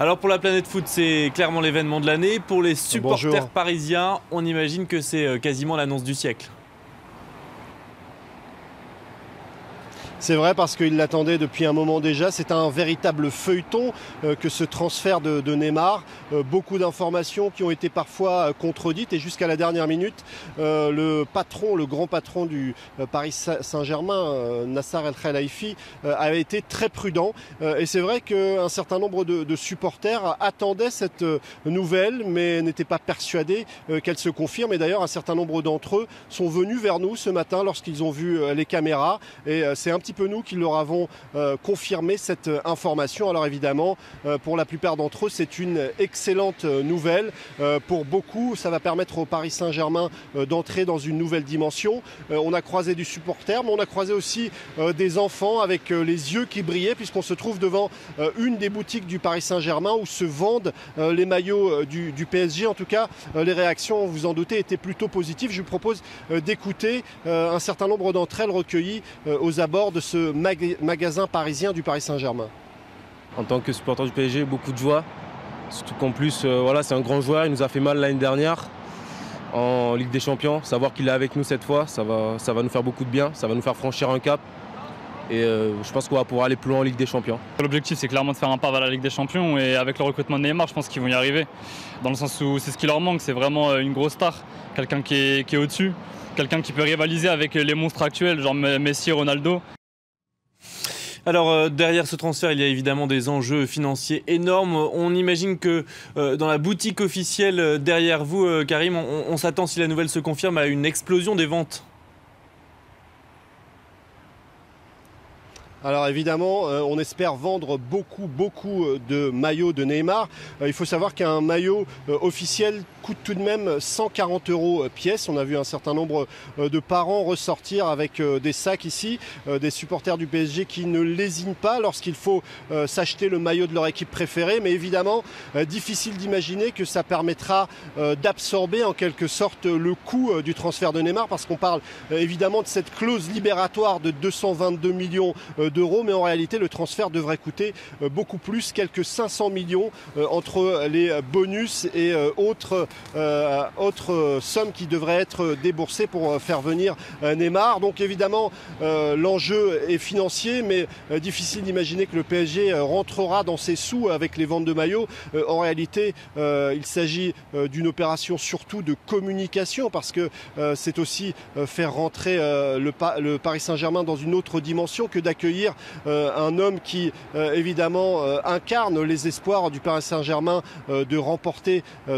Alors pour la planète foot, c'est clairement l'événement de l'année. Pour les supporters Bonjour. parisiens, on imagine que c'est quasiment l'annonce du siècle. C'est vrai parce qu'il l'attendait depuis un moment déjà. C'est un véritable feuilleton que ce transfert de Neymar. Beaucoup d'informations qui ont été parfois contredites et jusqu'à la dernière minute, le grand patron du Paris Saint-Germain, Nasser El Khelaifi, avait été très prudent. Et c'est vrai qu'un certain nombre de supporters attendaient cette nouvelle mais n'étaient pas persuadés qu'elle se confirme. Et d'ailleurs, un certain nombre d'entre eux sont venus vers nous ce matin lorsqu'ils ont vu les caméras. Et c'est un petit peu nous qui leur avons confirmé cette information. Alors évidemment, pour la plupart d'entre eux, c'est une excellente nouvelle. Pour beaucoup, ça va permettre au Paris Saint-Germain d'entrer dans une nouvelle dimension. On a croisé du supporter, mais on a croisé aussi des enfants avec les yeux qui brillaient, puisqu'on se trouve devant une des boutiques du Paris Saint-Germain où se vendent les maillots du PSG. En tout cas, les réactions, vous en doutez, étaient plutôt positives. Je vous propose d'écouter un certain nombre d'entre elles recueillies aux abords de ce magasin parisien du Paris Saint-Germain. En tant que supporter du PSG, beaucoup de joie. Surtout qu'en plus, voilà, c'est un grand joueur. Il nous a fait mal l'année dernière en Ligue des Champions. Savoir qu'il est avec nous cette fois, ça va nous faire beaucoup de bien. Ça va nous faire franchir un cap. Et je pense qu'on va pouvoir aller plus loin en Ligue des Champions. L'objectif, c'est clairement de faire un pas vers la Ligue des Champions. Et avec le recrutement de Neymar, je pense qu'ils vont y arriver. Dans le sens où c'est ce qui leur manque. C'est vraiment une grosse star. Quelqu'un qui est au-dessus. Quelqu'un qui peut rivaliser avec les monstres actuels, genre Messi, Ronaldo. Alors derrière ce transfert, il y a évidemment des enjeux financiers énormes. On imagine que dans la boutique officielle derrière vous, Karim, on s'attend, si la nouvelle se confirme, à une explosion des ventes. Alors évidemment, on espère vendre beaucoup de maillots de Neymar. Il faut savoir qu'un maillot officiel coûte tout de même 140 € pièce. On a vu un certain nombre de parents ressortir avec des sacs ici, des supporters du PSG qui ne lésinent pas lorsqu'il faut s'acheter le maillot de leur équipe préférée. Mais évidemment, difficile d'imaginer que ça permettra d'absorber en quelque sorte le coût du transfert de Neymar, parce qu'on parle évidemment de cette clause libératoire de 222 millions d'euros, mais en réalité le transfert devrait coûter beaucoup plus, quelques 500 millions entre les bonus et autres sommes qui devraient être déboursées pour faire venir Neymar. Donc évidemment l'enjeu est financier, mais difficile d'imaginer que le PSG rentrera dans ses sous avec les ventes de maillots. En réalité il s'agit d'une opération surtout de communication, parce que c'est aussi faire rentrer le Paris Saint-Germain dans une autre dimension que d'accueillir un homme qui évidemment incarne les espoirs du Paris Saint-Germain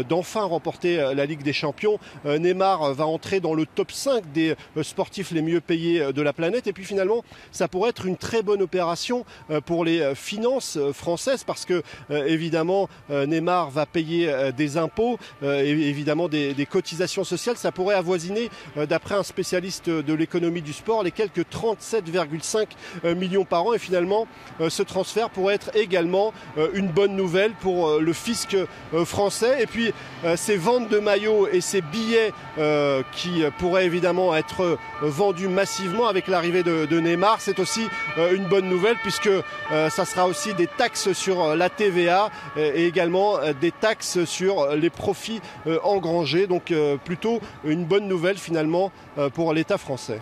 d'enfin remporter la Ligue des Champions. Neymar va entrer dans le top 5 des sportifs les mieux payés de la planète, et puis finalement ça pourrait être une très bonne opération pour les finances françaises, parce que évidemment Neymar va payer des impôts et évidemment des cotisations sociales. Ça pourrait avoisiner, d'après un spécialiste de l'économie du sport, les quelques 37,5 millions par an. Et finalement ce transfert pourrait être également une bonne nouvelle pour le fisc français. Et puis ces ventes de maillots et ces billets qui pourraient évidemment être vendus massivement avec l'arrivée de Neymar, c'est aussi une bonne nouvelle, puisque ça sera aussi des taxes sur la TVA et également des taxes sur les profits engrangés. Donc plutôt une bonne nouvelle finalement pour l'État français.